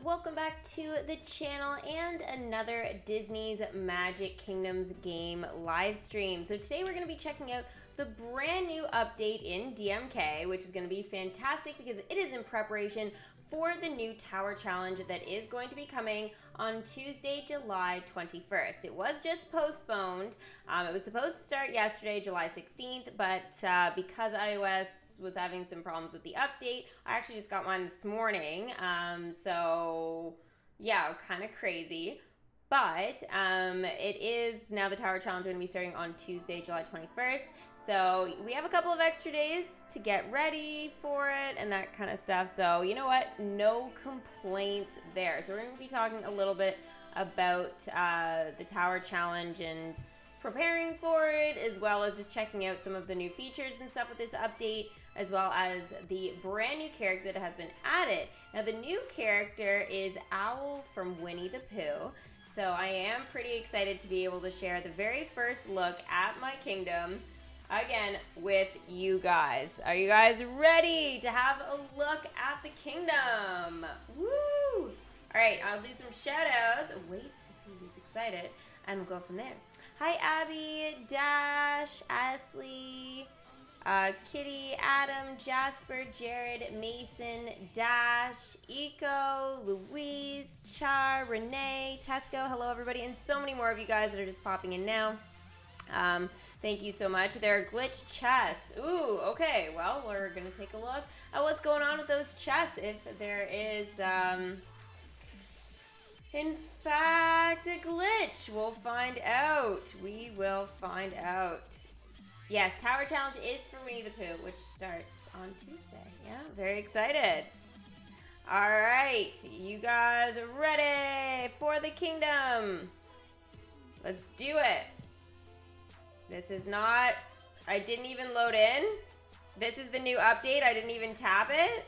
welcome back to the channel and another Disney's Magic Kingdoms game live stream. So today we're going to be checking out the brand new update in DMK, which is going to be fantastic because it is in preparation for the new Tower Challenge that is going to be coming on Tuesday, July 21st. It was just postponed. It was supposed to start yesterday, July 16th, but because iOS was having some problems with the update, I actually just got mine this morning. So yeah, kind of crazy. But it is now the Tower Challenge going to be starting on Tuesday, July 21st. So we have a couple of extra days to get ready for it and that kind of stuff. So you know what? No complaints there. So we're going to be talking a little bit about the Tower Challenge and preparing for it, as well as just checking out some of the new features and stuff with this update, as well as the brand new character that has been added. Now the new character is Owl from Winnie the Pooh. So I am pretty excited to be able to share the very first look at my kingdom again with you guys. Are you guys ready to have a look at the kingdom? Woo! All right, I'll do some shout outs. Wait to see who's excited and we'll go from there. Hi Abby, Dash, Ashley, Kitty, Adam, Jasper, Jared, Mason, Dash, Eco, Louise, Char, Renee, Tesco. Hello everybody, and so many more of you guys that are just popping in now. Thank you so much. There are glitch chests. Ooh, okay. Well, we're going to take a look at what's going on with those chests. If there is, in fact, a glitch. We'll find out. We will find out. Yes, Tower Challenge is for Winnie the Pooh, which starts on Tuesday. Yeah, very excited. All right. You guys are ready for the kingdom. Let's do it. This is not, I didn't even load in. This is the new update. I didn't even tap it.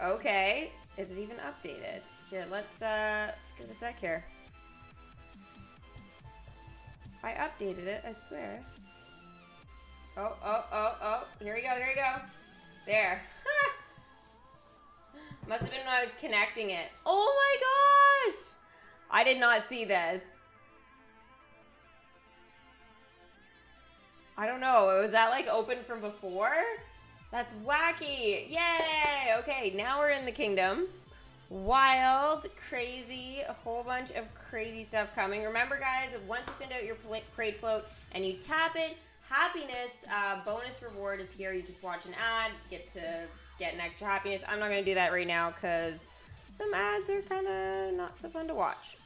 Okay. Is it even updated? Here, let's give it a sec here. I updated it, I swear. Oh. Here we go. There. Must have been when I was connecting it. Oh my gosh! I did not see this. I don't know. Was that like open from before? That's wacky. Yay! Okay, now we're in the kingdom. Wild, crazy, a whole bunch of crazy stuff coming. Remember guys, once you send out your parade float and you tap it, happiness bonus reward is here. You just watch an ad, get to get an extra happiness. I'm not going to do that right now because some ads are kind of not so fun to watch.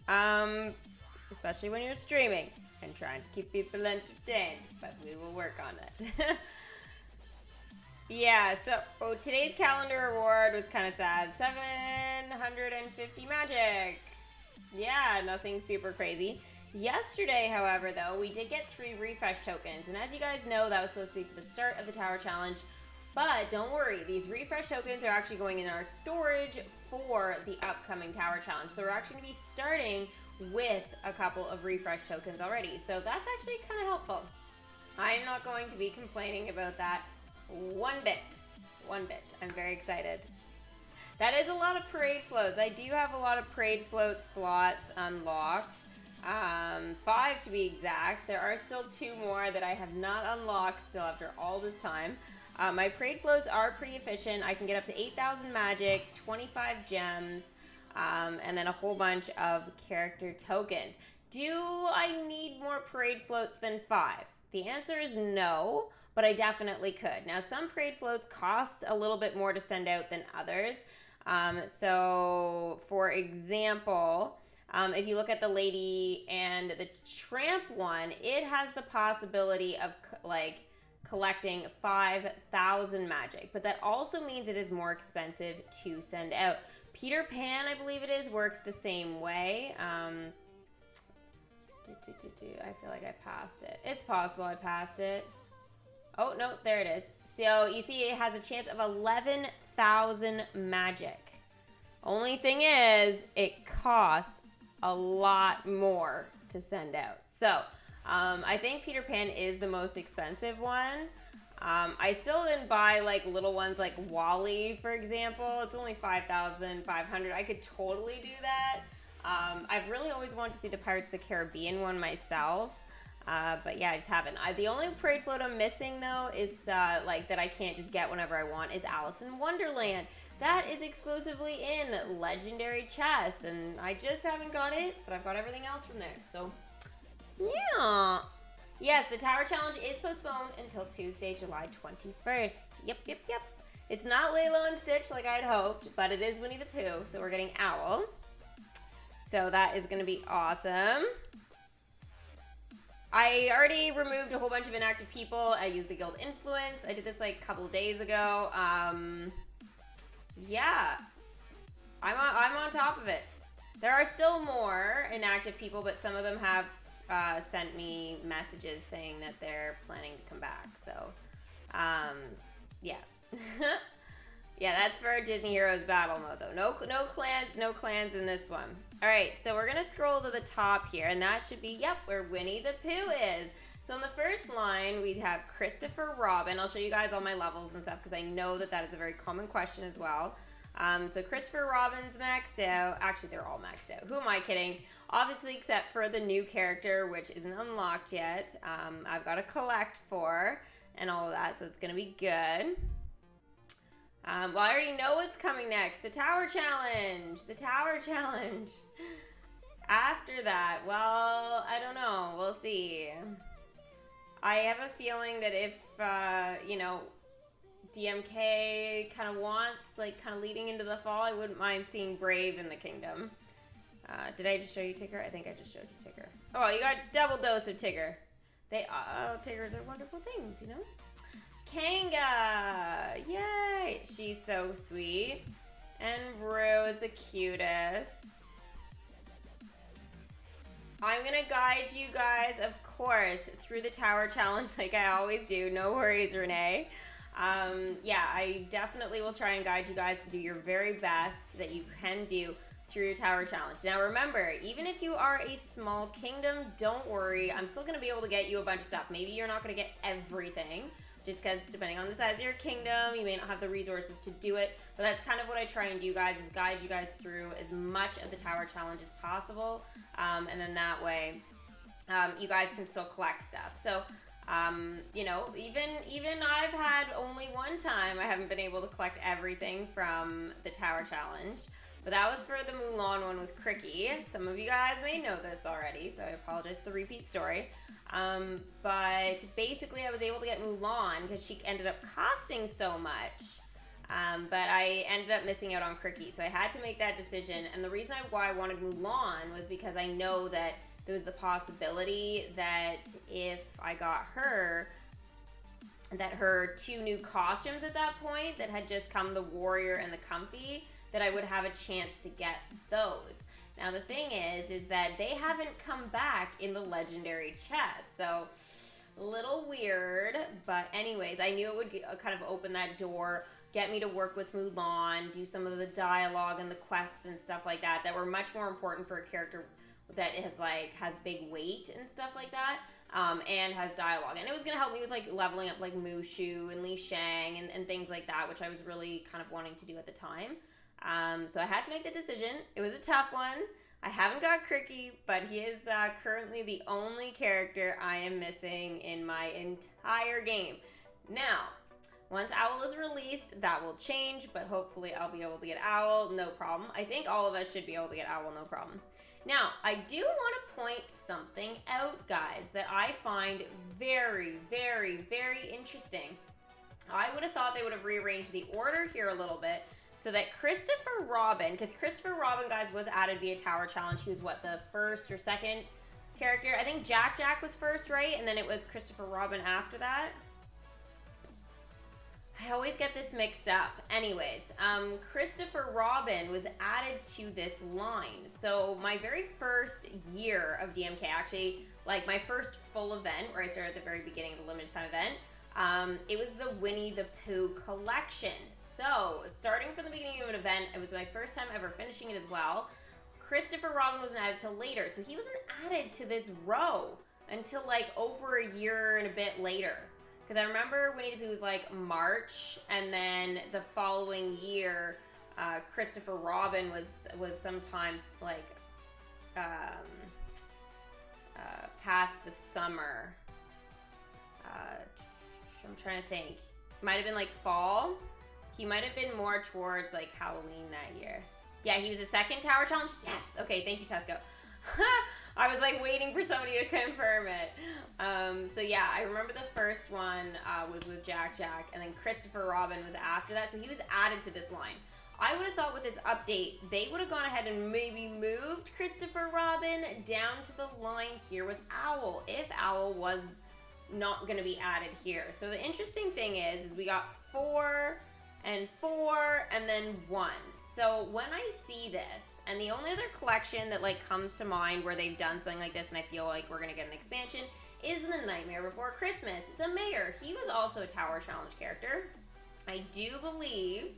Especially when you're streaming and trying to keep people entertained, but we will work on it. Yeah, so today's calendar reward was kind of sad. 750 magic. Yeah, nothing super crazy. Yesterday, however, though, we did get 3 refresh tokens, and as you guys know, that was supposed to be for the start of the Tower Challenge. But don't worry, these refresh tokens are actually going in our storage for the upcoming Tower Challenge. So we're actually going to be starting with a couple of refresh tokens already. So that's actually kind of helpful. I'm not going to be complaining about that one bit. I'm very excited. That is a lot of parade floats. I do have a lot of parade float slots unlocked. 5 to be exact. There are still 2 more that I have not unlocked still after all this time. My parade floats are pretty efficient. I can get up to 8,000 magic, 25 gems, and then a whole bunch of character tokens. Do I need more parade floats than 5? The answer is no, but I definitely could. Now, some parade floats cost a little bit more to send out than others. So, for example, if you look at the Lady and the Tramp one, it has the possibility of collecting 5,000 magic, but that also means it is more expensive to send out. Peter Pan, I believe it is, works the same way. I feel like I passed it. It's possible I passed it. Oh, no, there it is. So you see it has a chance of 11,000 magic. Only thing is, it costs a lot more to send out. So I think Peter Pan is the most expensive one. I still didn't buy like little ones like Wally, for example. It's only 5,500. I could totally do that. I've really always wanted to see the Pirates of the Caribbean one myself. But yeah, I just haven't. The only parade float I'm missing though is like that I can't just get whenever I want is Alice in Wonderland. That is exclusively in Legendary Chest, and I just haven't got it, but I've got everything else from there. So yeah. Yes, the Tower Challenge is postponed until Tuesday, July 21st. Yep. It's not Lilo and Stitch like I'd hoped, but it is Winnie the Pooh, so we're getting Owl. So that is going to be awesome. I already removed a whole bunch of inactive people. I used the guild influence. I did this like a couple days ago. Yeah. I'm on top of it. There are still more inactive people, but some of them have sent me messages saying that they're planning to come back. So, yeah. Yeah, that's for Disney Heroes battle mode though. No clans in this one. All right, so we're gonna scroll to the top here, and that should be, yep, where Winnie the Pooh is. So in the first line, we have Christopher Robin. I'll show you guys all my levels and stuff because I know that is a very common question as well. So Christopher Robin's maxed out. Actually, they're all maxed out. Who am I kidding? Obviously, except for the new character, which isn't unlocked yet. I've got to collect for and all of that, so it's going to be good. Well, I already know what's coming next. The Tower Challenge. The Tower Challenge. After that, well, I don't know. We'll see. I have a feeling that if, you know, DMK kind of wants, like, kind of leading into the fall, I wouldn't mind seeing Brave in the Kingdom. Did I just show you Tigger? I think I just showed you Tigger. Oh, you got double dose of Tigger. Tiggers are wonderful things, you know? Kanga! Yay! She's so sweet. And Rue is the cutest. I'm going to guide you guys, of course, through the Tower Challenge like I always do. No worries, Renee. Yeah, I definitely will try and guide you guys to do your very best that you can do through your Tower Challenge. Now remember, even if you are a small kingdom, don't worry. I'm still going to be able to get you a bunch of stuff. Maybe you're not going to get everything, just because depending on the size of your kingdom, you may not have the resources to do it. But that's kind of what I try and do, guys, is guide you guys through as much of the Tower Challenge as possible. And then that way, you guys can still collect stuff. So, you know, even I've had only one time I haven't been able to collect everything from the Tower Challenge. But that was for the Mulan one with Cricky. Some of you guys may know this already, so I apologize for the repeat story. But basically I was able to get Mulan because she ended up costing so much. But I ended up missing out on Cricky, so I had to make that decision. And the reason why I wanted Mulan was because I know that there was the possibility that if I got her, that her two new costumes at that point that had just come, the Warrior and the Comfy, that I would have a chance to get those. Now the thing is that they haven't come back in the Legendary Chest, so a little weird, but anyways, I knew it would kind of open that door, get me to work with Mulan, do some of the dialogue and the quests and stuff like that were much more important for a character that has big weight and stuff like that, and has dialogue. And it was going to help me with like leveling up like Mushu and Li Shang and things like that, which I was really kind of wanting to do at the time. So I had to make the decision. It was a tough one. I haven't got Cricky, but he is currently the only character I am missing in my entire game. Now, once Owl is released, that will change, but hopefully I'll be able to get Owl, no problem. I think all of us should be able to get Owl, no problem. Now, I do want to point something out, guys, that I find very, very, very interesting. I would have thought they would have rearranged the order here a little bit so that Christopher Robin, because Christopher Robin, guys, was added via Tower Challenge. He was, what, the first or second character? I think Jack was first, right? And then it was Christopher Robin after that. I always get this mixed up. Anyways, Christopher Robin was added to this line. So my very first year of DMK, actually, like my first full event, where I started at the very beginning of the limited time event, it was the Winnie the Pooh collection. So starting from the beginning of an event, it was my first time ever finishing it as well. Christopher Robin wasn't added till later. So he wasn't added to this row until like over a year and a bit later. Because I remember Winnie the Pooh was like March, and then the following year, Christopher Robin was sometime like past the summer. I'm trying to think. Might have been like fall. He might have been more towards like Halloween that year. Yeah, he was a second Tower Challenge. Yes. Okay, thank you, Tesco. I was like waiting for somebody to confirm it. So yeah, I remember the first one was with Jack, and then Christopher Robin was after that. So he was added to this line. I would have thought with this update, they would have gone ahead and maybe moved Christopher Robin down to the line here with Owl, if Owl was not going to be added here. So the interesting thing is we got 4 and 4 and then 1. So when I see this, and the only other collection that like comes to mind where they've done something like this and I feel like we're gonna get an expansion is The Nightmare Before Christmas. The Mayor, he was also a Tower Challenge character. I do believe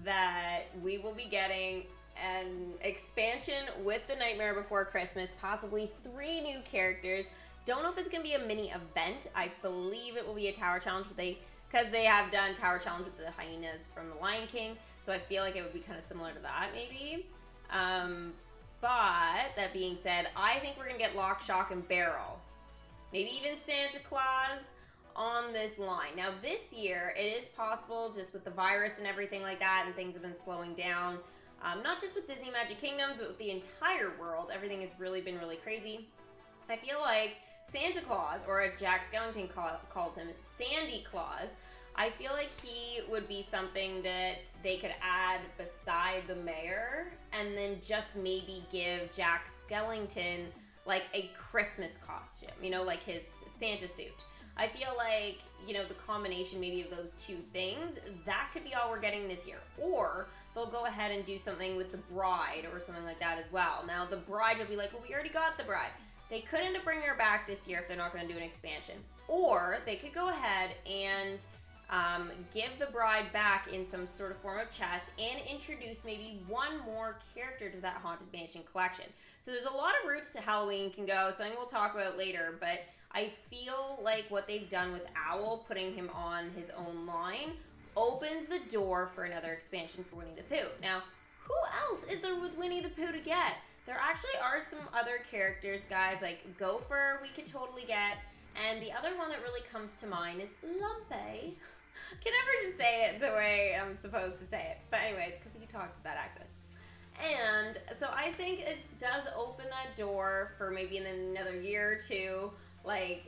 that we will be getting an expansion with The Nightmare Before Christmas, possibly 3 new characters. Don't know if it's gonna be a mini event. I believe it will be a Tower Challenge, but because they have done Tower Challenge with the hyenas from The Lion King, so I feel like it would be kind of similar to that maybe. But that being said, I think we're gonna get Lock, Shock, and Barrel. Maybe even Santa Claus on this line. Now this year, it is possible just with the virus and everything like that, and things have been slowing down. Not just with Disney Magic Kingdoms, but with the entire world. Everything has really been really crazy. I feel like Santa Claus, or as Jack Skellington calls him, Sandy Claus, I feel like he would be something that they could add beside the mayor and then just maybe give Jack Skellington like a Christmas costume, you know, like his Santa suit. I feel like, you know, the combination maybe of those two things, that could be all we're getting this year. Or they'll go ahead and do something with the bride or something like that as well. Now the bride will be like, well, we already got the bride. They could end up bringing her back this year if they're not going to do an expansion. Or they could go ahead and give the bride back in some sort of form of chest and introduce maybe one more character to that Haunted Mansion collection. So there's a lot of routes to Halloween can go, something we'll talk about later, but I feel like what they've done with Owl, putting him on his own line, opens the door for another expansion for Winnie the Pooh. Now, who else is there with Winnie the Pooh to get? There actually are some other characters, guys, like Gopher we could totally get, and the other one that really comes to mind is Lumpy. Can never just say it the way I'm supposed to say it. But anyways, because he talks with that accent. And so I think it does open that door for maybe in another year or two, like,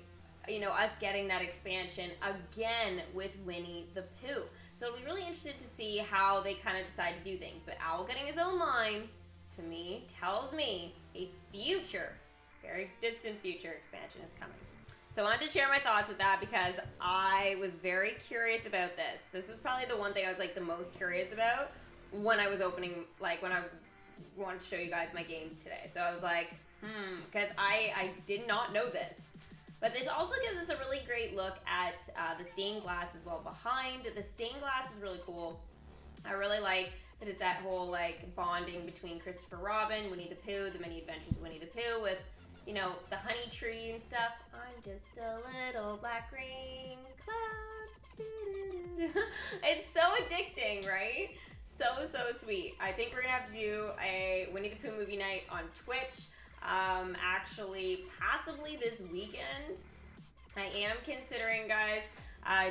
you know, us getting that expansion again with Winnie the Pooh. So it'll be really interested to see how they kind of decide to do things. But Owl getting his own line, to me, tells me a future, very distant future expansion is coming. So I wanted to share my thoughts with that because I was very curious about this. This is probably the one thing I was like the most curious about when I was opening, like when I wanted to show you guys my game today. So I was like, because I did not know this. But this also gives us a really great look at the stained glass as well behind. The stained glass is really cool. I really like that it's that whole like bonding between Christopher Robin, Winnie the Pooh, the many adventures of Winnie the Pooh with, you know, the honey tree and stuff. I'm just a little black rain cloud. It's so addicting, right? So sweet. I think we're gonna have to do a Winnie the Pooh movie night on Twitch. Actually, possibly this weekend. I am considering, guys,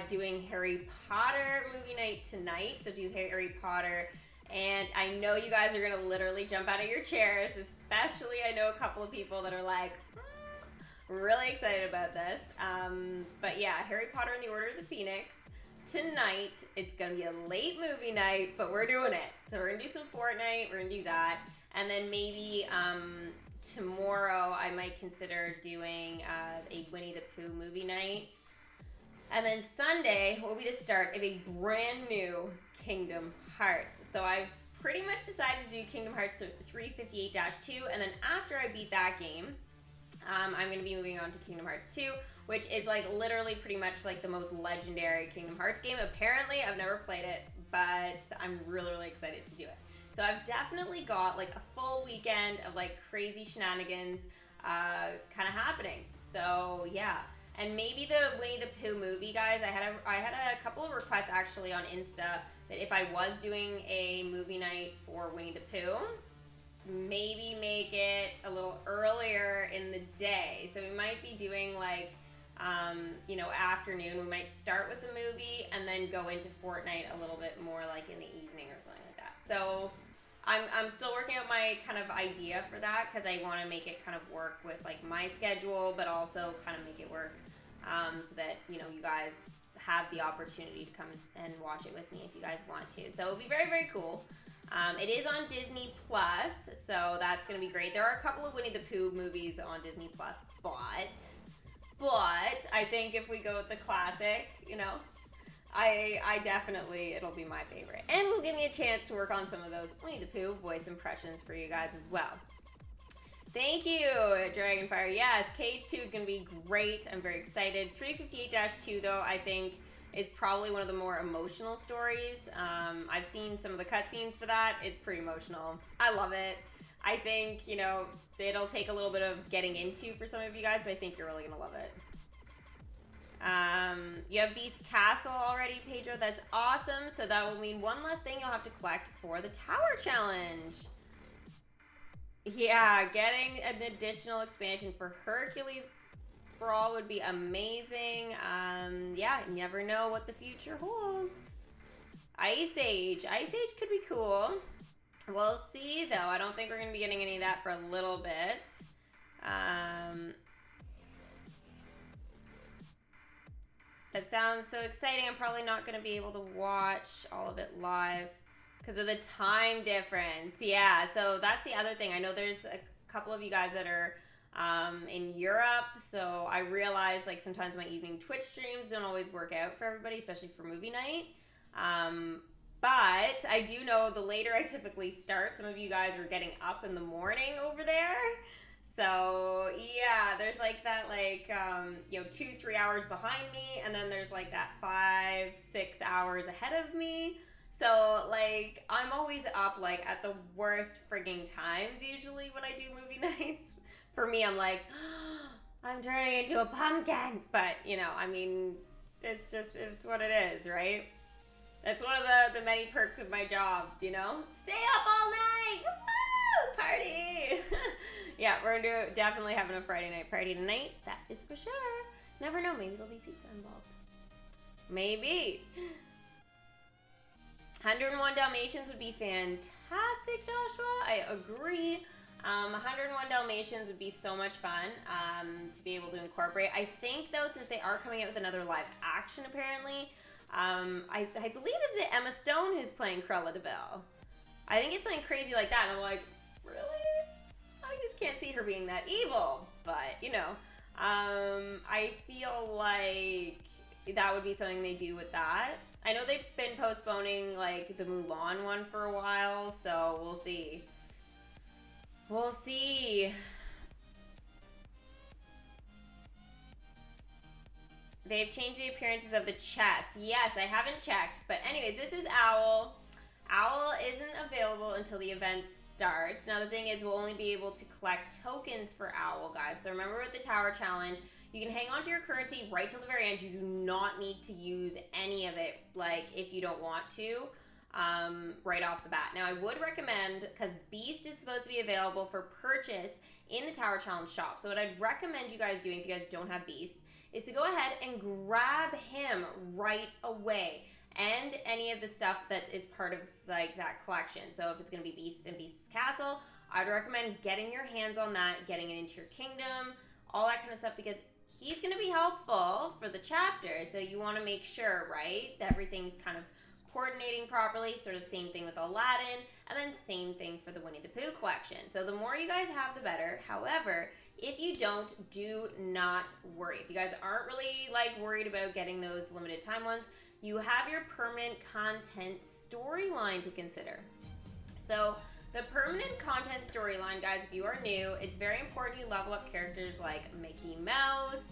doing Harry Potter movie night tonight. So do Harry Potter. And I know you guys are gonna literally jump out of your chairs, especially I know a couple of people that are like, really excited about this. But yeah, Harry Potter and the Order of the Phoenix tonight. It's gonna be a late movie night, but we're doing it. So we're gonna do some Fortnite, we're gonna do that. And then maybe tomorrow I might consider doing a Winnie the Pooh movie night. And then Sunday will be the start of a brand new Kingdom Hearts. So I've pretty much decided to do Kingdom Hearts 358-2, and then after I beat that game, I'm going to be moving on to Kingdom Hearts 2, which is like literally pretty much like the most legendary Kingdom Hearts game. Apparently, I've never played it, but I'm really excited to do it. So I've definitely got like a full weekend of like crazy shenanigans kind of happening. So yeah. And maybe the Winnie the Pooh movie, guys. I had a couple of requests actually on Insta that if I was doing a movie night for Winnie the Pooh, maybe make it a little earlier in the day. So we might be doing like, you know, afternoon. We might start with the movie and then go into Fortnite a little bit more like in the evening or something like that. So I'm still working out my kind of idea for that because I want to make it kind of work with like my schedule, but also kind of make it work so that, you know, you guys have the opportunity to come and watch it with me if you guys want to. So it'll be very, very cool. It is on Disney Plus, so that's going to be great. There are a couple of Winnie the Pooh movies on Disney Plus, but I think if we go with the classic, you know, I definitely, it'll be my favorite. And will give me a chance to work on some of those Winnie the Pooh voice impressions for you guys as well. Thank you, Dragonfire. Yes, Cage 2 is going to be great. I'm very excited. 358-2, though, I think is probably one of the more emotional stories. I've seen some of the cutscenes for that. It's pretty emotional. I love it. I think, you know, it'll take a little bit of getting into for some of you guys, but I think you're really going to love it. You have Beast Castle already, Pedro. That's awesome. So that will mean one less thing you'll have to collect for the Tower Challenge. Yeah, getting an additional expansion for Hercules Brawl would be amazing. Yeah, you never know what the future holds. Ice Age. Ice Age could be cool. We'll see, though. I don't think we're going to be getting any of that for a little bit. That sounds so exciting. I'm probably not going to be able to watch all of it live because of the time difference. Yeah, so that's the other thing. I know there's a couple of you guys that are in Europe, so I realize like sometimes my evening Twitch streams don't always work out for everybody, especially for movie night. But I do know the later I typically start, some of you guys are getting up in the morning over there. So yeah, there's like that, like, you know, 2-3 hours behind me, and then there's like that 5-6 hours ahead of me. So like, I'm always up like at the worst frigging times usually when I do movie nights. For me, I'm like, oh, I'm turning into a pumpkin. But, you know, I mean, it's what it is, right? That's one of the many perks of my job, you know? Stay up all night! Woo! Party! Yeah, we're definitely having a Friday night party tonight. That is for sure. Never know, maybe there'll be pizza involved. Maybe. 101 Dalmatians would be fantastic, Joshua. I agree. 101 Dalmatians would be so much fun to be able to incorporate. I think, though, since they are coming out with another live action, apparently, I believe it's Emma Stone who's playing Cruella de Vil. I think it's something crazy like that, and I'm like, really? I just can't see her being that evil. But, you know, I feel like that would be something they do with that. I know they've been postponing, like, the Mulan one for a while, so we'll see. We'll see. They've changed the appearances of the chest. Yes, I haven't checked. But anyways, this is Owl. Owl isn't available until the event starts. Now, the thing is, we'll only be able to collect tokens for Owl, guys. So remember with the Tower Challenge, you can hang on to your currency right till the very end. You do not need to use any of it, like, if you don't want to, right off the bat. Now, I would recommend, because Beast is supposed to be available for purchase in the Tower Challenge shop. So what I'd recommend you guys doing, if you guys don't have Beast, is to go ahead and grab him right away. And any of the stuff that is part of, like, that collection. So if it's going to be Beast and Beast's Castle, I'd recommend getting your hands on that, getting it into your kingdom, all that kind of stuff, because he's going to be helpful for the chapter. So you want to make sure, right, that everything's kind of coordinating properly. Sort of same thing with Aladdin, and then same thing for the Winnie the Pooh collection. So the more you guys have, the better. However, if you don't, do not worry. If you guys aren't really, like, worried about getting those limited time ones, you have your permanent content storyline to consider. So the permanent content storyline, guys, if you are new, it's very important you level up characters like Mickey Mouse.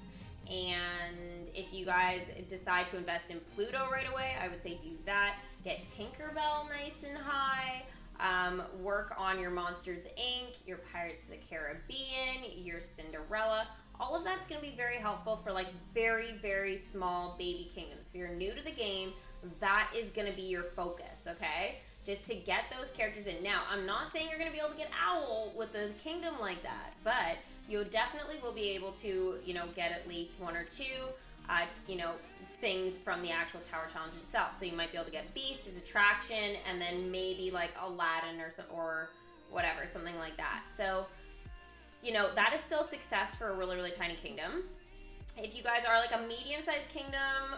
And if you guys decide to invest in Pluto right away, I would say do that. Get Tinkerbell nice and high. work on your Monsters Inc., your Pirates of the Caribbean, your Cinderella. All of that's going to be very helpful for like very, very small baby kingdoms. If you're new to the game, that is going to be your focus, okay? Just to get those characters in. Now, I'm not saying you're going to be able to get Owl with a kingdom like that, but you definitely will be able to, you know, get at least one or two, you know, things from the actual Tower Challenge itself. So you might be able to get Beast as attraction, and then maybe like Aladdin or whatever, something like that. So, you know, that is still success for a really, really tiny kingdom. If you guys are like a medium-sized kingdom,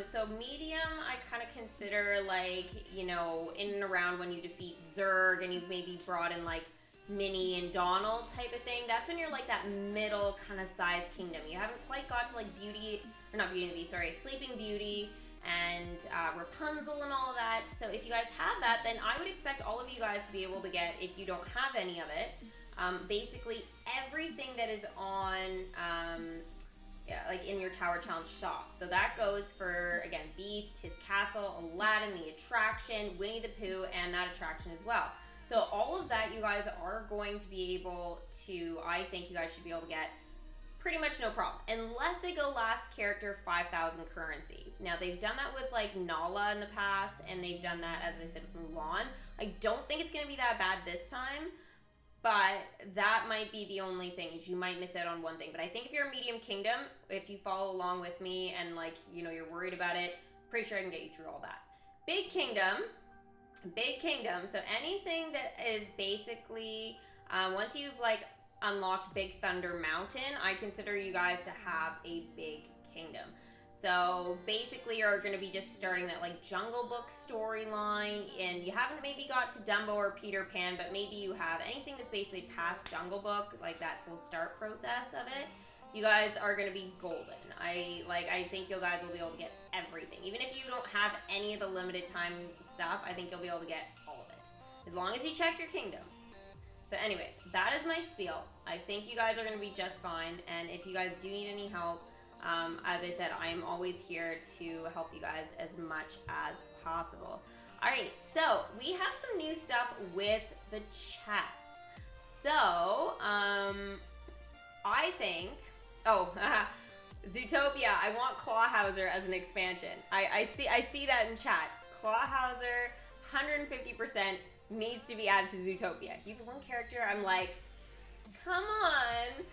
so medium I kind of consider like, you know, in and around when you defeat Zurg and you've maybe brought in like Minnie and Donald type of thing. That's when you're like that middle kind of size kingdom. You haven't quite got to like Beauty, or not Beauty and the Beast, sorry, Sleeping Beauty and Rapunzel and all of that. So if you guys have that, then I would expect all of you guys to be able to get, if you don't have any of it, basically everything that is on, yeah, like in your Tower Challenge shop. So that goes for, again, Beast, his castle, Aladdin, the attraction, Winnie the Pooh, and that attraction as well. So all of that you guys are going to be able to, I think you guys should be able to get pretty much no problem. Unless they go last character 5,000 currency. Now they've done that with like Nala in the past, and they've done that, as I said, with Mulan. I don't think it's going to be that bad this time. But that might be the only thing, is you might miss out on one thing. But I think if you're a medium kingdom, if you follow along with me and like, you know, you're worried about it, pretty sure I can get you through all that. Big kingdom, so anything that is basically, once you've like unlocked Big Thunder Mountain, I consider you guys to have a big kingdom. So basically you're going to be just starting that like Jungle Book storyline, and you haven't maybe got to Dumbo or Peter Pan, but maybe you have anything that's basically past Jungle Book, like that whole start process of it. You guys are going to be golden. I think you guys will be able to get everything. Even if you don't have any of the limited time stuff, I think you'll be able to get all of it. As long as you check your kingdom. So anyways, that is my spiel. I think you guys are going to be just fine, and if you guys do need any help, as I said, I am always here to help you guys as much as possible. All right, so we have some new stuff with the chests. So, I think, Zootopia, I want Clawhauser as an expansion. I see that in chat. Clawhauser, 150% needs to be added to Zootopia. He's the one character I'm like, come on,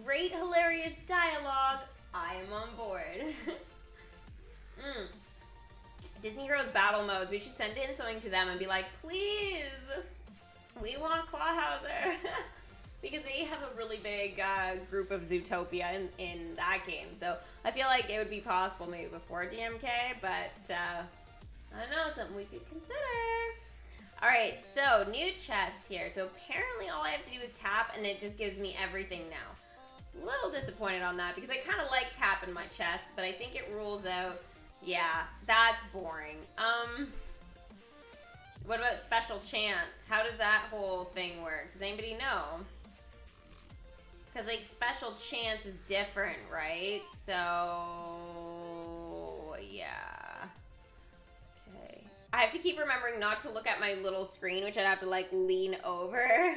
great hilarious dialogue. I am on board. Disney Heroes battle modes. We should send in something to them and be like, please, we want Clawhauser. Because they have a really big group of Zootopia in that game. So I feel like it would be possible maybe before DMK, but I don't know, something we could consider. All right, so new chest here. So apparently all I have to do is tap and it just gives me everything now. A little disappointed on that because I kind of like tapping my chest, but I think it rules out. Yeah, that's boring. What about special chance? How does that whole thing work? Does anybody know? Because like special chance is different, right? So yeah. Okay. I have to keep remembering not to look at my little screen, which I'd have to like lean over.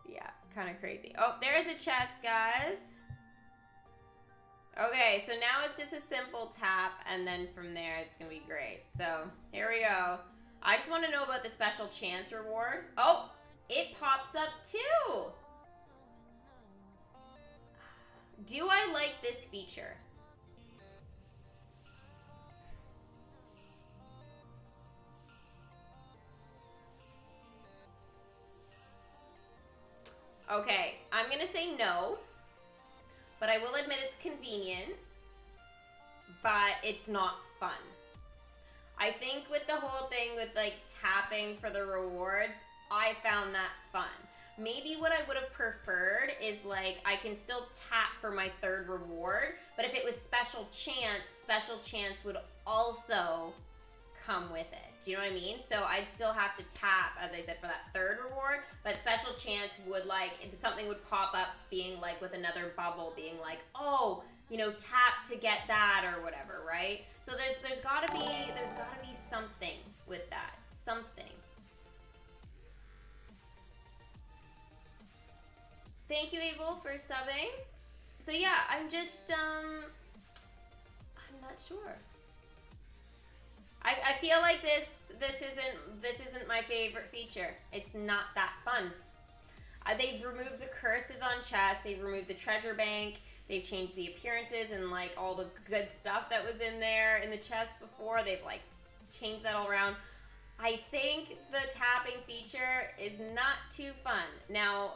Yeah. Kind of crazy. Oh, there's a chest, guys. Okay, so now it's just a simple tap, and then from there it's gonna be great. So here we go. I just want to know about the special chance reward. Oh, it pops up too. Do I like this feature? Okay, I'm gonna say no, but I will admit it's convenient, but it's not fun. I think with the whole thing with like tapping for the rewards, I found that fun. Maybe what I would have preferred is like I can still tap for my third reward, but if it was special chance would also come with it. Do you know what I mean? So I'd still have to tap, as I said, for that third reward, but special chance would like, something would pop up being like with another bubble being like, oh, you know, tap to get that or whatever, right? So there's gotta be something with that. something. Thank you, Abel, for subbing. So yeah, I'm just, I'm not sure. I feel like this isn't my favorite feature. It's not that fun. They've removed the curses on chests. They've removed the treasure bank. They've changed the appearances and like all the good stuff that was in there in the chest before. They've like changed that all around. I think the tapping feature is not too fun. Now,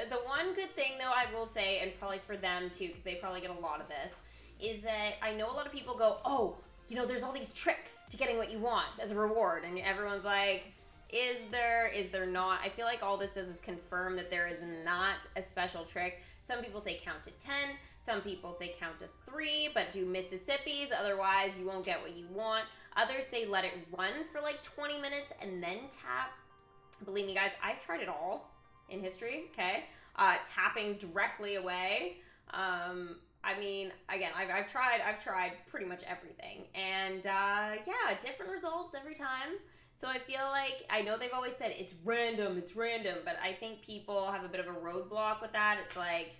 the one good thing though I will say, and probably for them too, because they probably get a lot of this, is that I know a lot of people go, oh, you know, there's all these tricks to getting what you want as a reward, and everyone's like, is there not? I feel like all this does is confirm that there is not a special trick. Some people say count to 10, some people say count to 3, but do Mississippi's, otherwise you won't get what you want. Others say let it run for like 20 minutes and then tap. Believe me guys, I've tried it all in history, okay? Tapping directly away. I mean, again, I've tried pretty much everything, and yeah, different results every time. So I feel like, I know they've always said it's random, but I think people have a bit of a roadblock with that. It's like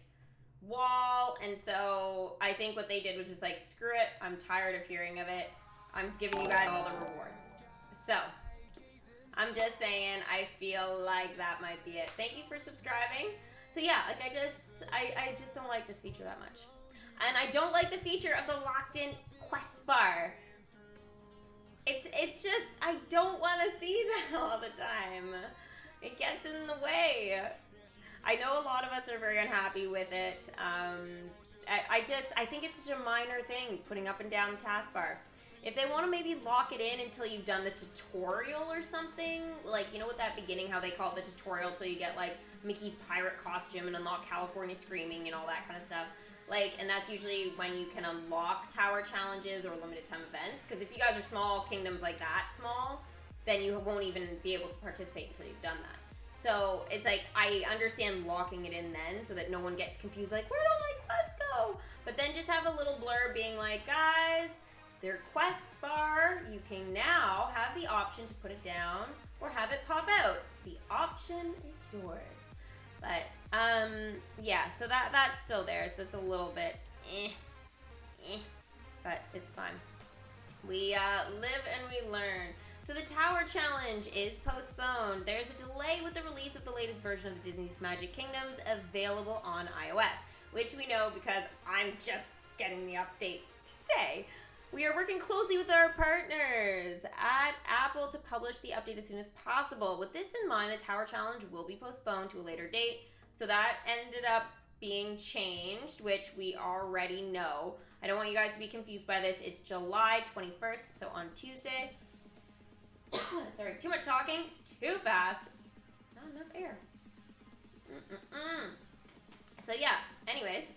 wall, and so I think what they did was just like, screw it, I'm tired of hearing of it. I'm giving you guys all the rewards. So I'm just saying, I feel like that might be it. Thank you for subscribing. So yeah, like I just don't like this feature that much. And I don't like the feature of the locked in quest bar. It's just, I don't want to see that all the time. It gets in the way. I know a lot of us are very unhappy with it. I think it's such a minor thing, putting up and down the taskbar. If they want to maybe lock it in until you've done the tutorial or something, like, you know, with that beginning, how they call it the tutorial till you get, like, Mickey's pirate costume and unlock California Screaming and all that kind of stuff. Like, and that's usually when you can unlock tower challenges or limited time events. Because if you guys are small kingdoms like that small, then you won't even be able to participate until you've done that. So it's like, I understand locking it in then so that no one gets confused, like, where'd all my quests go? But then just have a little blurb being like, guys, their quest bar, you can now have the option to put it down or have it pop out. The option is yours. But, yeah, so that's still there, so it's a little bit but it's fine. We live and we learn. So the Tower Challenge is postponed. There's a delay with the release of the latest version of the Disney's Magic Kingdoms available on iOS, which we know because I'm just getting the update today. We are working closely with our partners at Apple to publish the update as soon as possible. With this in mind, the Tower Challenge will be postponed to a later date. So that ended up being changed, which we already know. I don't want you guys to be confused by this. It's July 21st, so on Tuesday. Sorry, too much talking, too fast. Not enough air. So yeah, anyways.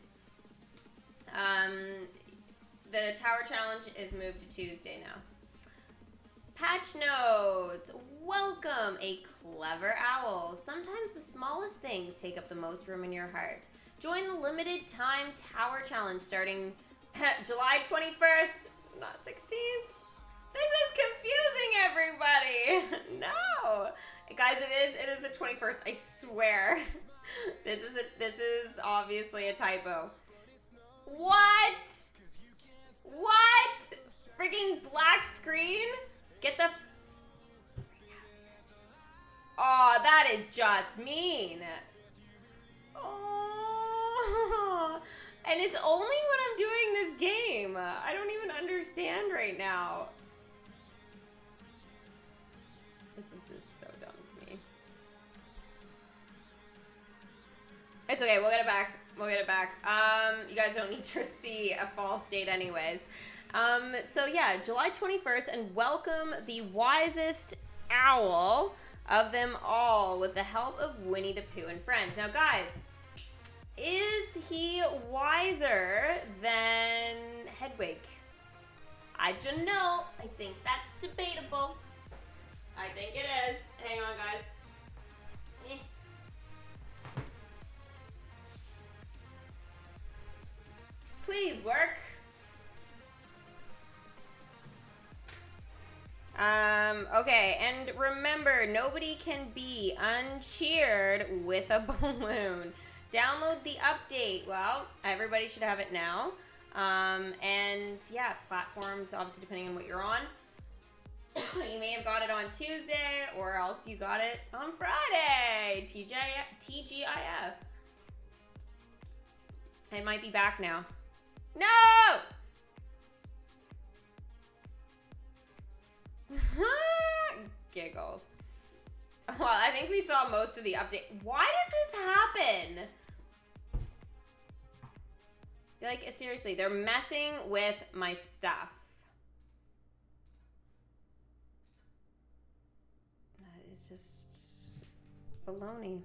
The Tower Challenge is moved to Tuesday now. Patch notes. Welcome, a clever owl. Sometimes the smallest things take up the most room in your heart. Join the limited time Tower Challenge starting July 21st, not 16th. This is confusing everybody. No. Guys, it is the 21st, I swear. This is obviously a typo. What? What? Freaking black screen? Get the... Oh, that is just mean. Oh. And it's only when I'm doing this game. I don't even understand right now. This is just so dumb to me. It's okay, we'll get it back. We'll get it back. You guys don't need to see a false date anyways. So yeah, July 21st, and welcome the wisest owl of them all with the help of Winnie the Pooh and friends. Now guys, is he wiser than Hedwig? I don't know. I think that's debatable. I think it is. Hang on, guys. Please work. Okay, and remember, nobody can be uncheered with a balloon. Download the update. Well, everybody should have it now. And yeah, platforms, obviously depending on what you're on. You may have got it on Tuesday, or else you got it on Friday. TGIF. It might be back now. No! Giggles. Well, I think we saw most of the update. Why does this happen? Like, seriously, they're messing with my stuff. That is just baloney.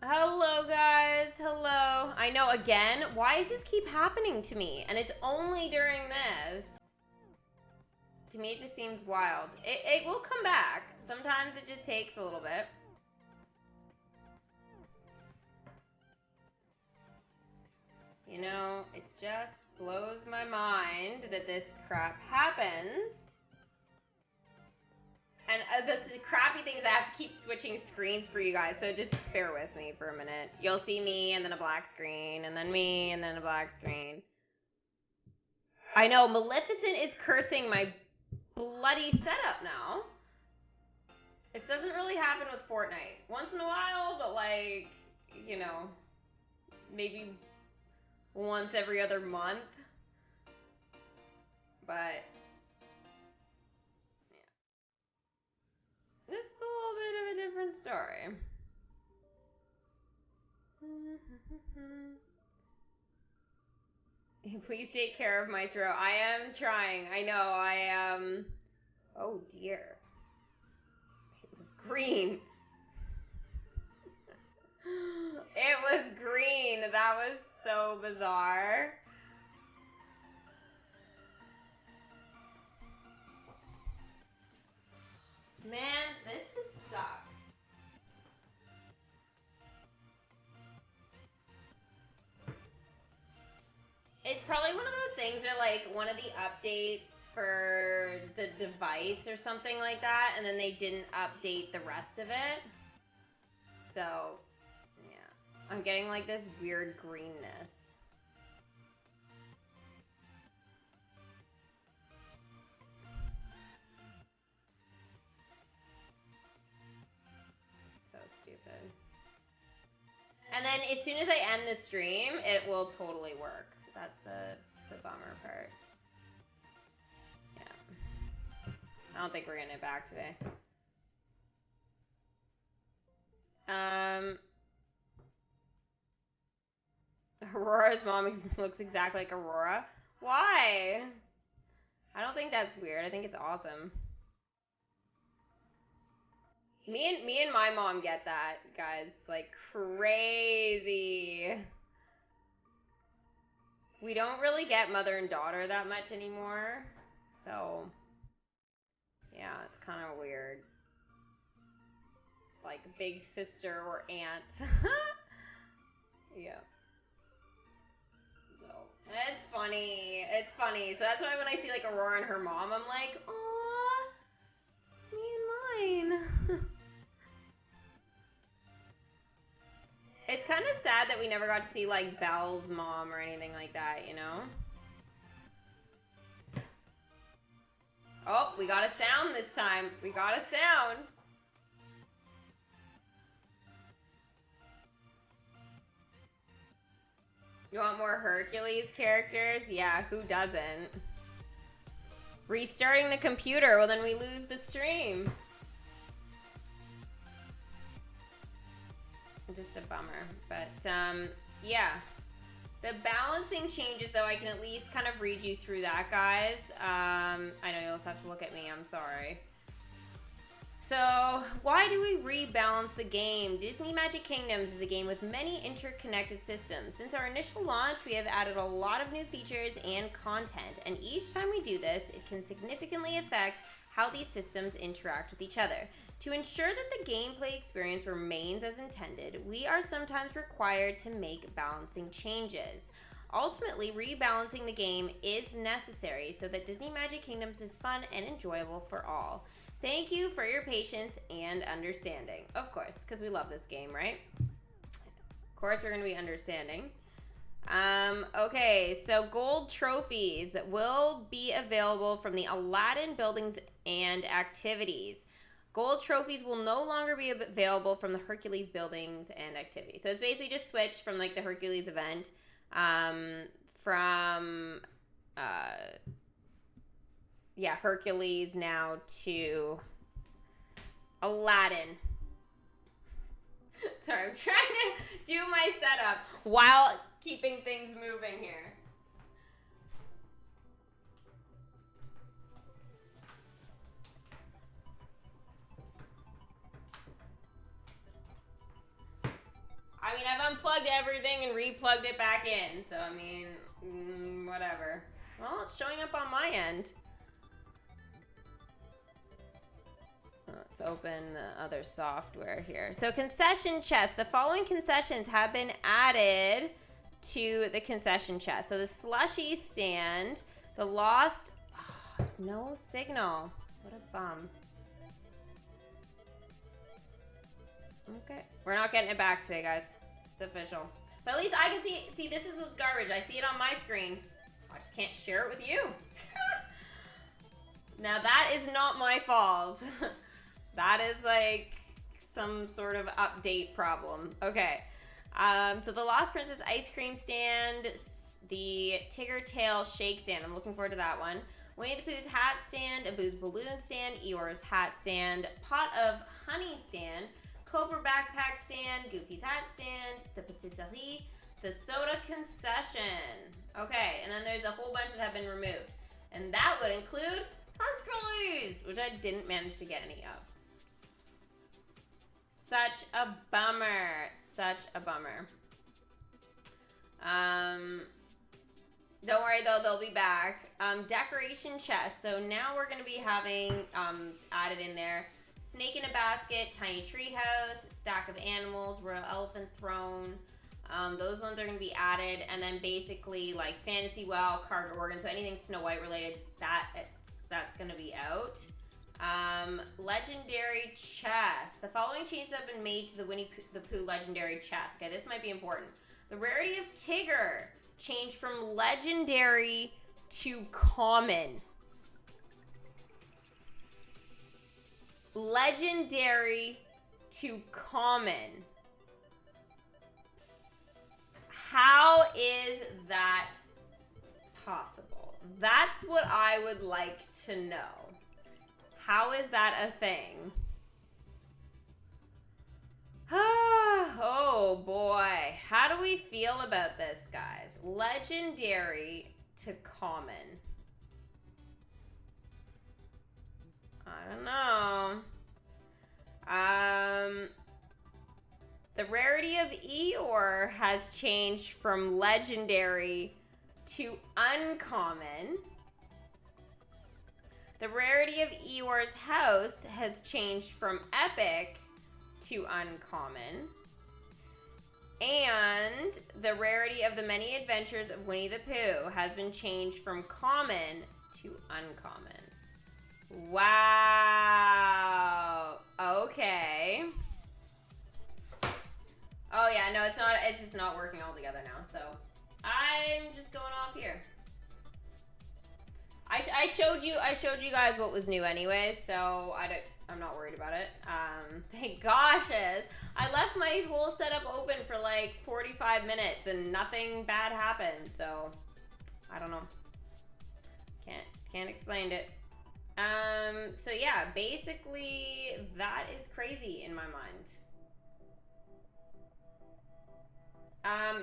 Hello, guys. Hello. I know, again, why does this keep happening to me? And it's only during this. To me, it just seems wild. It will come back. Sometimes it just takes a little bit. You know, it just blows my mind that this crap happens. And the crappy thing is I have to keep switching screens for you guys, so just bear with me for a minute. You'll see me, and then a black screen, and then me, and then a black screen. I know, Maleficent is cursing my bloody setup now. It doesn't really happen with Fortnite. Once in a while, but like, you know, maybe once every other month. But yeah, this is a little bit of a different story. Please take care of my throat. I am trying. I know. I am. Oh dear. It was green. It was green. That was so bizarre. Man, this just sucks. It's probably one of those things where, like, one of the updates for the device or something like that, and then they didn't update the rest of it. So, yeah. I'm getting, like, this weird greenness. So stupid. And then as soon as I end the stream, it will totally work. That's the bummer part. Yeah. I don't think we're getting it back today. Aurora's mom looks exactly like Aurora. Why? I don't think that's weird. I think it's awesome. Me and my mom get that, guys. Like, crazy. We don't really get mother and daughter that much anymore. So, yeah, it's kind of weird. Like, big sister or aunt. Yeah. So, it's funny. It's funny. So that's why when I see, like, Aurora and her mom, I'm like, aw, me and mine. It's kind of sad that we never got to see, like, Belle's mom or anything like that, you know? Oh, we got a sound this time. We got a sound. You want more Hercules characters? Yeah, who doesn't? Restarting the computer, well then we lose the stream. Just a bummer, but yeah. The balancing changes, though, I can at least kind of read you through that, guys. I know you'll just have to look at me, I'm sorry. So, why do we rebalance the game? Disney Magic Kingdoms is a game with many interconnected systems. Since our initial launch, we have added a lot of new features and content, and each time we do this, it can significantly affect how these systems interact with each other. To ensure that the gameplay experience remains as intended, we are sometimes required to make balancing changes. Ultimately, rebalancing the game is necessary so that Disney Magic Kingdoms is fun and enjoyable for all. Thank you for your patience and understanding. Of course, because we love this game, right? Of course, we're going to be understanding. Okay, so gold trophies will be available from the Aladdin buildings and activities. Gold trophies will no longer be available from the Hercules buildings and activities. So it's basically just switched from like the Hercules event from Hercules now to Aladdin. Sorry, I'm trying to do my setup while keeping things moving here. I mean, I've unplugged everything and replugged it back in, so I mean, whatever. Well, it's showing up on my end. Let's open the other software here. So concession chest. The following concessions have been added to the concession chest. So the slushy stand, the lost... Oh, no signal. What a bum. Okay. We're not getting it back today, guys. It's official. But at least I can see... See, this is what's garbage. I see it on my screen. I just can't share it with you. Now, that is not my fault. That is like some sort of update problem. Okay. So the Lost Princess ice cream stand, the Tigger tail shake stand. I'm looking forward to that one. Winnie the Pooh's hat stand, Abu's balloon stand, Eeyore's hat stand, pot of honey stand, Cobra backpack stand, Goofy's hat stand, the patisserie, the soda concession. Okay, and then there's a whole bunch that have been removed. And that would include Hercules, which I didn't manage to get any of. Such a bummer. Such a bummer. Don't worry though, they'll be back. Decoration chest. So now we're going to be having added in there snake in a basket, tiny treehouse, stack of animals, royal elephant throne. Those ones are going to be added, and then basically like fantasy well, carved organ. So anything Snow White related, that's going to be out. Legendary chest. The following changes have been made to the Winnie the Pooh legendary chest. Okay, this might be important. The rarity of Tigger changed from legendary to common. Legendary to common. How is that possible? That's what I would like to know. How is that a thing? Oh boy. How do we feel about this, guys? Legendary to common. I don't know. The rarity of Eeyore has changed from legendary to uncommon. The rarity of Eeyore's house has changed from epic to uncommon. And the rarity of the many adventures of Winnie the Pooh has been changed from common to uncommon. Wow. Okay. Oh yeah, no, it's just not working all together now, so I'm just going off here. I showed you guys what was new anyways, so I'm not worried about it. Thank gosh, I left my whole setup open for like 45 minutes and nothing bad happened, so I don't know. Can't explain it. So yeah, basically that is crazy in my mind.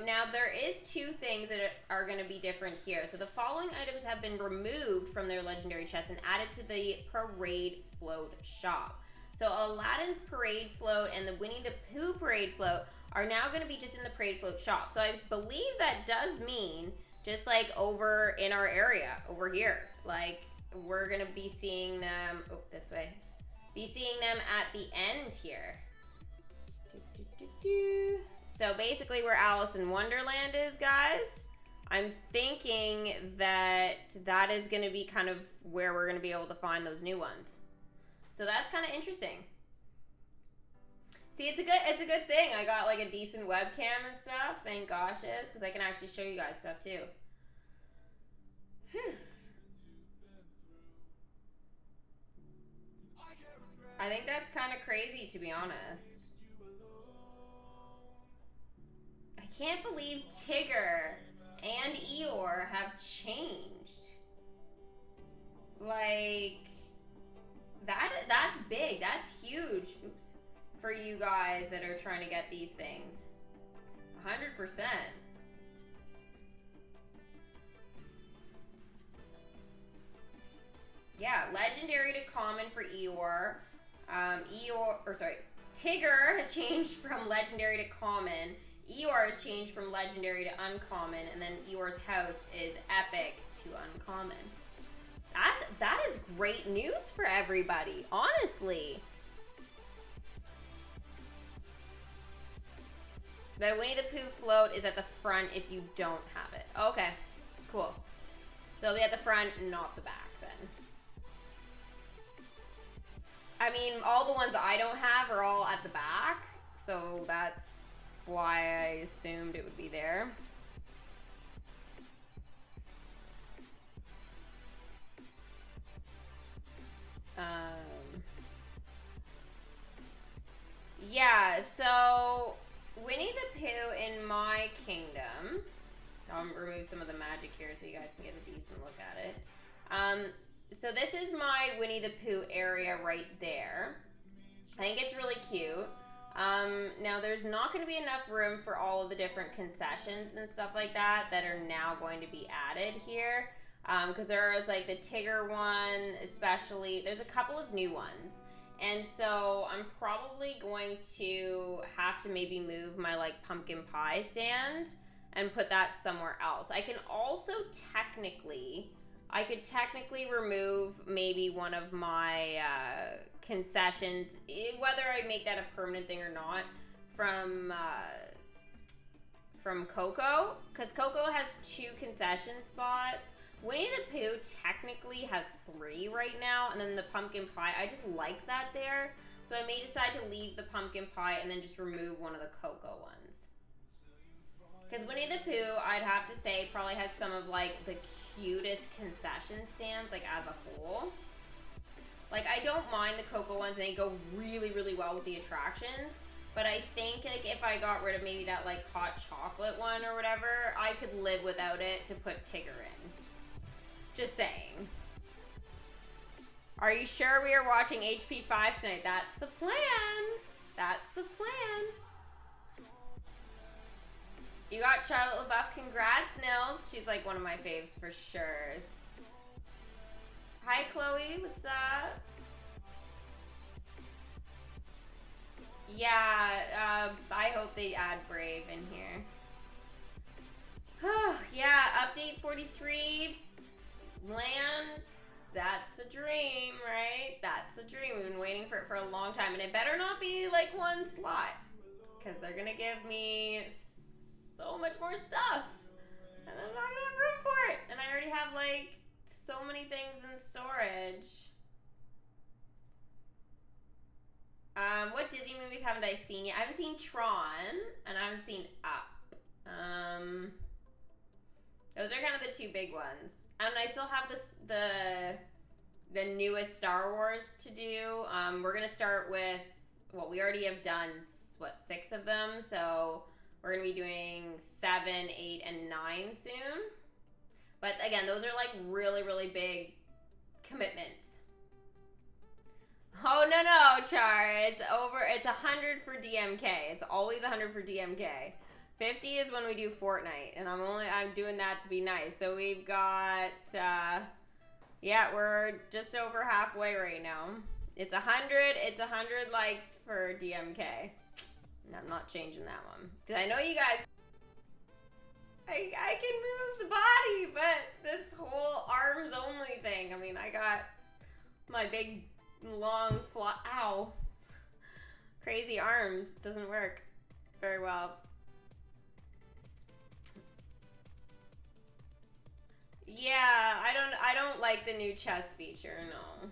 Now there is two things that are going to be different here. So the following items have been removed from their legendary chest and added to the parade float shop. So Aladdin's parade float and the Winnie the Pooh parade float are now going to be just in the parade float shop. So I believe that does mean just like over in our area over here, like we're going to be seeing them, this way, be seeing them at the end here. So basically where Alice in Wonderland is, guys, I'm thinking that that is going to be kind of where we're going to be able to find those new ones. So that's kind of interesting. See, it's a good thing I got like a decent webcam and stuff. Thank gosh it is, because I can actually show you guys stuff too. I think that's kind of crazy, to be honest. I can't believe Tigger and Eeyore have changed. Like, that's big. That's huge. Oops. For you guys that are trying to get these things. 100%. Yeah, legendary to common for Eeyore. Tigger has changed from legendary to common. Eeyore has changed from legendary to uncommon, and then Eeyore's house is epic to uncommon. That is great news for everybody, honestly. The Winnie the Pooh float is at the front if you don't have it. Okay, cool. So it'll be at the front, not the back then. I mean, all the ones I don't have are all at the back, so that's why I assumed it would be there. Yeah, so Winnie the Pooh in my kingdom. I'll remove some of the magic here so you guys can get a decent look at it. So this is my Winnie the Pooh area right there. I think it's really cute. Now there's not going to be enough room for all of the different concessions and stuff like that are now going to be added here. Because there is like the Tigger one, especially. There's a couple of new ones. And so I'm probably going to have to maybe move my like pumpkin pie stand and put that somewhere else. I could technically remove maybe one of my concessions, whether I make that a permanent thing or not, from Coco, because Coco has 2 concession spots. Winnie the Pooh technically has 3 right now, and then the pumpkin pie, I just like that there. So I may decide to leave the pumpkin pie and then just remove one of the Coco ones. Because Winnie the Pooh, I'd have to say, probably has some of like the cutest concession stands, like as a whole. Like, I don't mind the Coco ones, and they go really, really well with the attractions. But I think like if I got rid of maybe that like hot chocolate one or whatever, I could live without it to put Tigger in. Just saying. Are you sure we are watching HP5 tonight? That's the plan. That's the plan. You got Charlotte LaBeouf. Congrats, Nils. She's like one of my faves for sure. Hi, Chloe. What's up? Yeah, I hope they add Brave in here. Yeah, update 43. Land, that's the dream, right? That's the dream. We've been waiting for it for a long time, and it better not be like one slot, because they're gonna give me so much more stuff, and I'm not gonna have room for it. And I already have like so many things in storage. What Disney movies haven't I seen yet? I haven't seen Tron, and I haven't seen Up. Those are kind of the 2 big ones. And I still have the newest Star Wars to do. We're going to start with, well, we already have done, 6 of them. So we're going to be doing 7, 8, and 9 soon. But again, those are like really, really big commitments. Oh, no, Char. It's 100 for DMK. It's always 100 for DMK. 50 is when we do Fortnite, and I'm doing that to be nice. So we've got, yeah, we're just over halfway right now. It's 100 likes for DMK. And I'm not changing that one. Because I know you guys, I can move the body, but this whole arms only thing, I mean, I got my big, long, crazy arms. Doesn't work very well. Yeah, I don't like the new chess feature, no.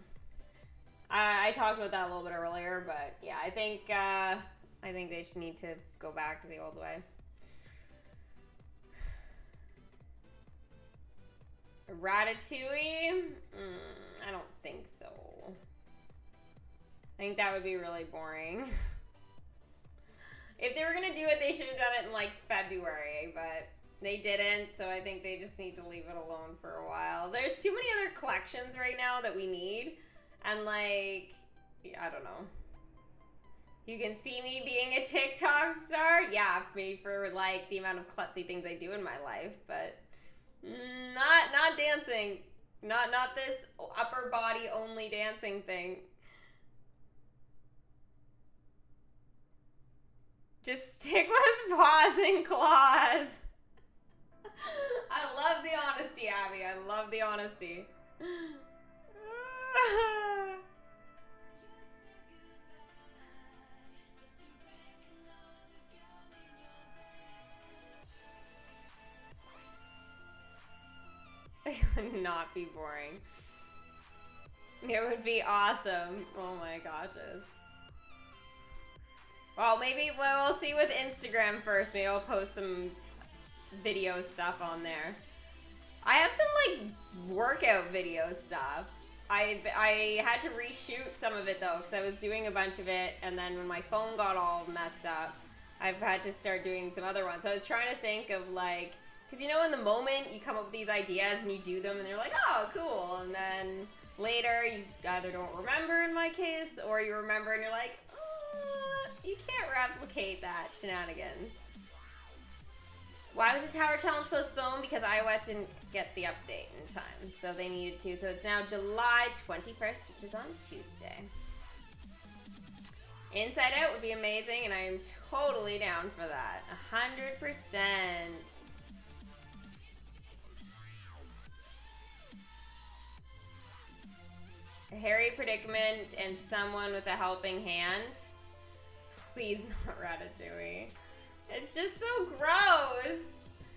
I talked about that a little bit earlier, but yeah, I think they should need to go back to the old way. Ratatouille? I don't think so. I think that would be really boring. If they were gonna do it, they should have done it in like February, but they didn't, so I think they just need to leave it alone for a while. There's too many other collections right now that we need, and like, I don't know. You can see me being a TikTok star? Yeah, me for like the amount of klutzy things I do in my life, but not dancing. Not this upper body only dancing thing. Just stick with paws and claws. I love the honesty, Abby. I love the honesty. It would not be boring. It would be awesome. Oh my gosh. Well, maybe we'll see with Instagram first. Maybe I'll post some video stuff on there. I have some like workout video stuff. I had to reshoot some of it though because I was doing a bunch of it, and then when my phone got all messed up, I've had to start doing some other ones. So I was trying to think of like, because you know in the moment you come up with these ideas and you do them and they're like, oh cool, and then later you either don't remember in my case, or you remember and you're like, oh, you can't replicate that shenanigans. Why was the Tower Challenge postponed? Because iOS didn't get the update in time, so they needed to. So it's now July 21st, which is on Tuesday. Inside Out would be amazing, and I am totally down for that. 100%. A hairy predicament and someone with a helping hand. Please not Ratatouille. It's just so gross.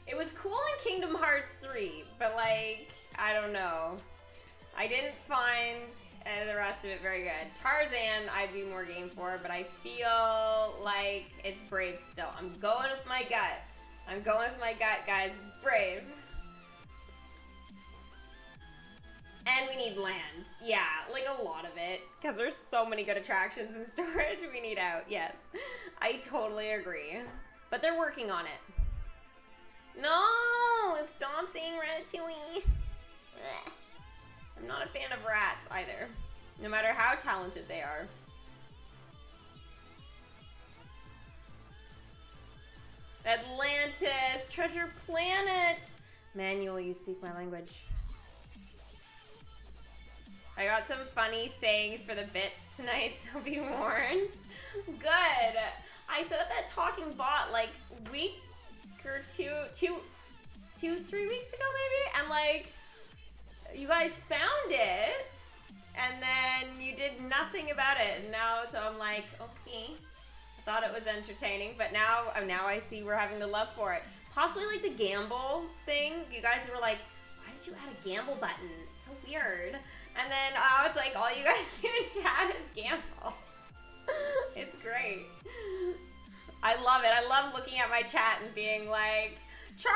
It was cool in Kingdom Hearts 3, but like, I don't know. I didn't find the rest of it very good. Tarzan, I'd be more game for, but I feel like it's Brave still. I'm going with my gut. I'm going with my gut, guys. It's Brave. And we need land. Yeah, like a lot of it. Because there's so many good attractions in storage we need out. Yes, I totally agree. But they're working on it. No! Stop saying Ratatouille. Ugh. I'm not a fan of rats either. No matter how talented they are. Atlantis! Treasure Planet! Manuel, you speak my language. I got some funny sayings for the bits tonight, so be warned. Good. I set up that talking bot like a week or 3 weeks ago maybe, and like you guys found it, and then you did nothing about it. And now, so I'm like, okay, I thought it was entertaining, but now I see we're having the love for it. Possibly like the gamble thing. You guys were like, why did you add a gamble button? It's so weird. And then I was like, all you guys do in chat is gamble. It's great. I love it. I love looking at my chat and being like, Char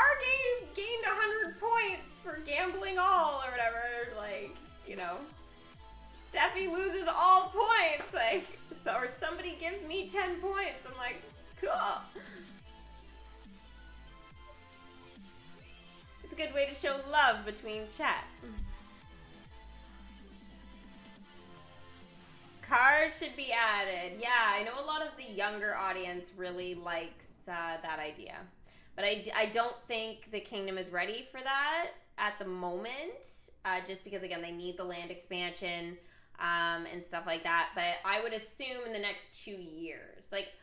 gained 100 points for gambling all or whatever. Like, you know, Steffi loses all points. Like, so, or somebody gives me 10 points. I'm like, cool. It's a good way to show love between chat. Cars should be added. Yeah, I know a lot of the younger audience really likes that idea. But I don't think the kingdom is ready for that at the moment. Just because, again, they need the land expansion and stuff like that. But I would assume in the next 2 years. Like,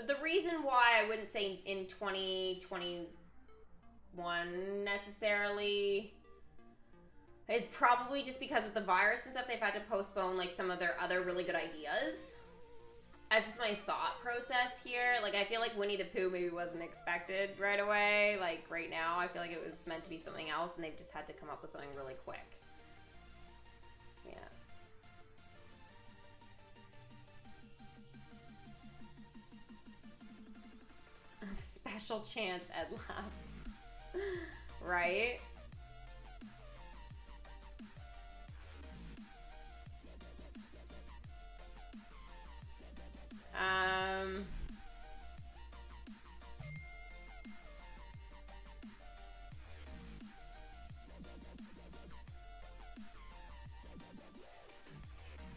the reason why I wouldn't say in 2021 necessarily is probably just because with the virus and stuff, they've had to postpone like some of their other really good ideas. That's just my thought process here. Like, I feel like Winnie the Pooh maybe wasn't expected right away. Like, right now, I feel like it was meant to be something else, and they've just had to come up with something really quick. Yeah. A special chance at love. Right?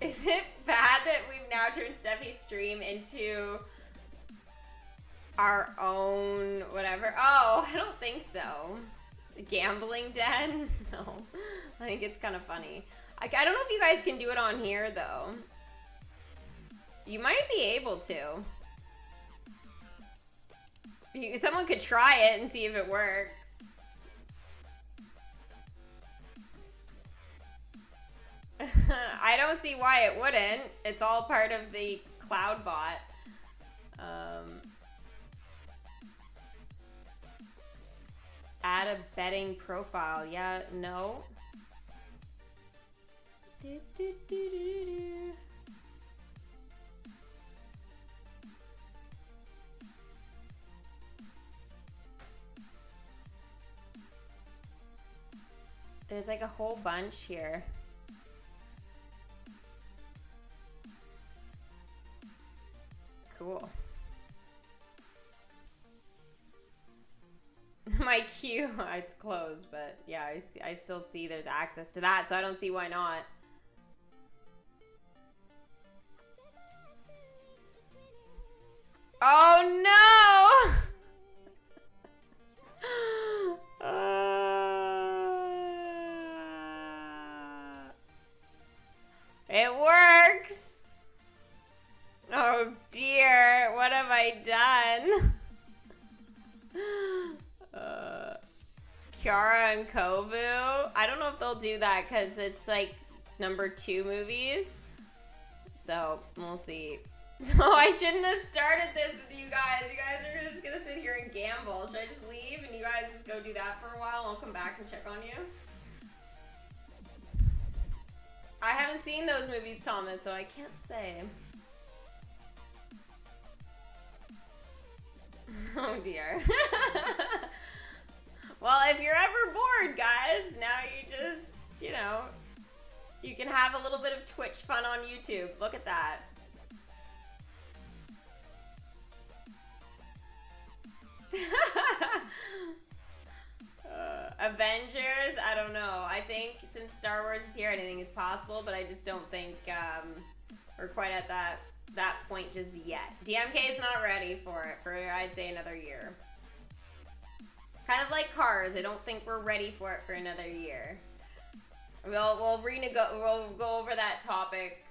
Is it bad that we've now turned Steffi's stream into our own whatever? Oh, I don't think so. The gambling den? No. I think it's kind of funny. I don't know if you guys can do it on here, though. You might be able to. Someone could try it and see if it works. I don't see why it wouldn't. It's all part of the cloud bot. Add a betting profile. Yeah, no. There's like a whole bunch here. Cool. My queue, it's closed, but yeah, I still see there's access to that, so I don't see why not. Oh no! It works! Oh dear, what have I done? Kiara and Kovu. I don't know if they'll do that because it's like #2 movies. So we'll see. Oh, I shouldn't have started this with you guys. You guys are just gonna sit here and gamble. Should I just leave and you guys just go do that for a while? I'll come back and check on you. I haven't seen those movies, Thomas, so I can't say. Oh dear. Well, if you're ever bored, guys, now you just, you know, you can have a little bit of Twitch fun on YouTube. Look at that. Avengers, I don't know. I think since Star Wars is here, anything is possible, but I just don't think we're quite at that point just yet. DMK is not ready for it for, I'd say, another year. Kind of like Cars, I don't think we're ready for it for another year. We'll go over that topic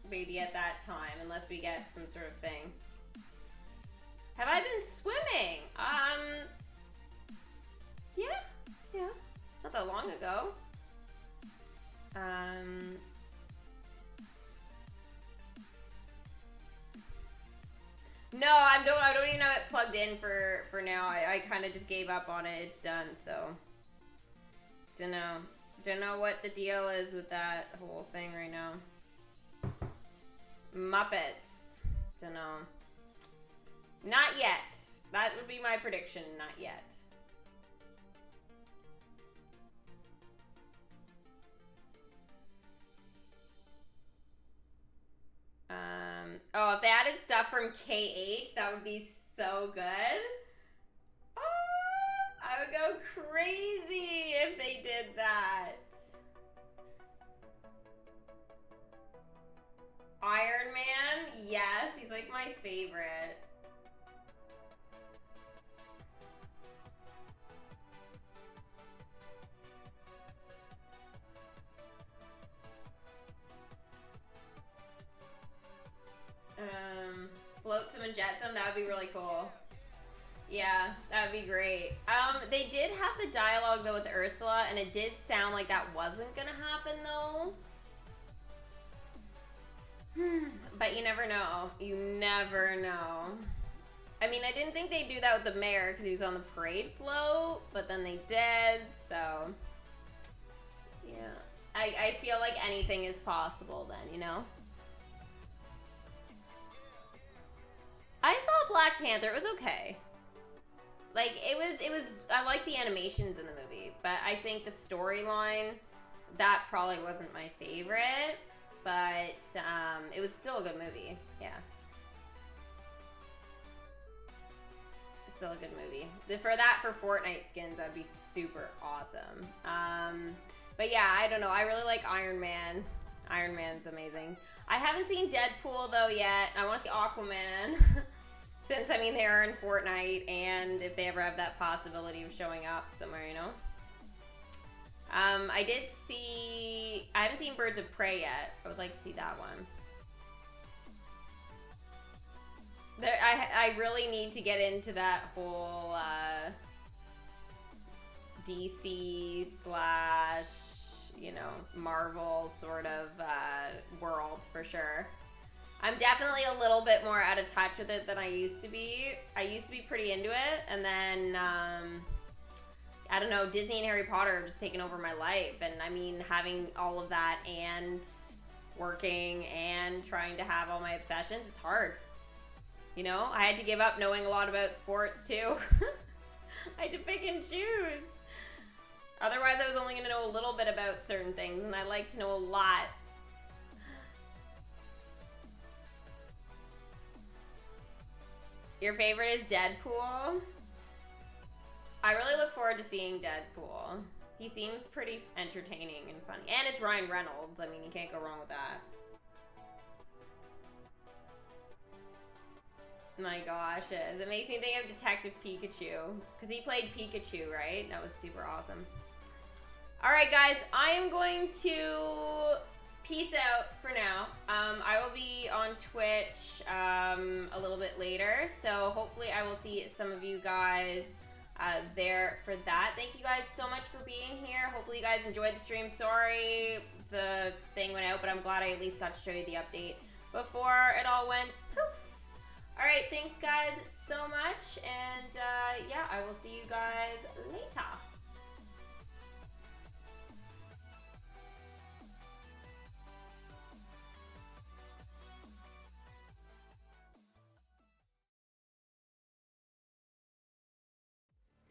maybe at that time, unless we get some sort of thing. Have I been swimming? Yeah, not that long ago. No, I don't even have it plugged in for now. I kind of just gave up on it. It's done, so don't know what the deal is with that whole thing right now. Muppets, don't know. Not yet. That would be my prediction. Not yet. Oh, if they added stuff from KH, that would be so good. Oh, I would go crazy if they did that. Iron Man, yes, he's like my favorite. Float some and Jetsam, that would be really cool. Yeah, that would be great. They did have the dialogue though with Ursula, and it did sound like that wasn't gonna happen though. But you never know. You never know. I mean, I didn't think they'd do that with the mayor because he was on the parade float, but then they did, so... Yeah. I feel like anything is possible then, you know? I saw Black Panther. It was okay. Like, it was, I like the animations in the movie, but I think the storyline, that probably wasn't my favorite, but it was still a good movie. Yeah. Still a good movie. For Fortnite skins, that'd be super awesome. But yeah, I don't know. I really like Iron Man. Iron Man's amazing. I haven't seen Deadpool though yet. I want to see Aquaman. Since, I mean, they are in Fortnite, and if they ever have that possibility of showing up somewhere, you know? I haven't seen Birds of Prey yet. I would like to see that one. I really need to get into that whole, DC / you know, Marvel sort of, world for sure. I'm definitely a little bit more out of touch with it than I used to be. I used to be pretty into it, and then, I don't know, Disney and Harry Potter have just taken over my life, and I mean, having all of that and working and trying to have all my obsessions, it's hard. You know, I had to give up knowing a lot about sports, too. I had to pick and choose. Otherwise, I was only going to know a little bit about certain things, and I like to know a lot. Your favorite is Deadpool? I really look forward to seeing Deadpool. He seems pretty entertaining and funny. And it's Ryan Reynolds. I mean, you can't go wrong with that. My gosh, it makes me think of Detective Pikachu. Because he played Pikachu, right? That was super awesome. Alright, guys. I am going to peace out for now. I will be on Twitch a little bit later. So hopefully I will see some of you guys there for that. Thank you guys so much for being here. Hopefully you guys enjoyed the stream. Sorry the thing went out, but I'm glad I at least got to show you the update before it all went poof. Alright, thanks guys so much, and yeah, I will see you guys later.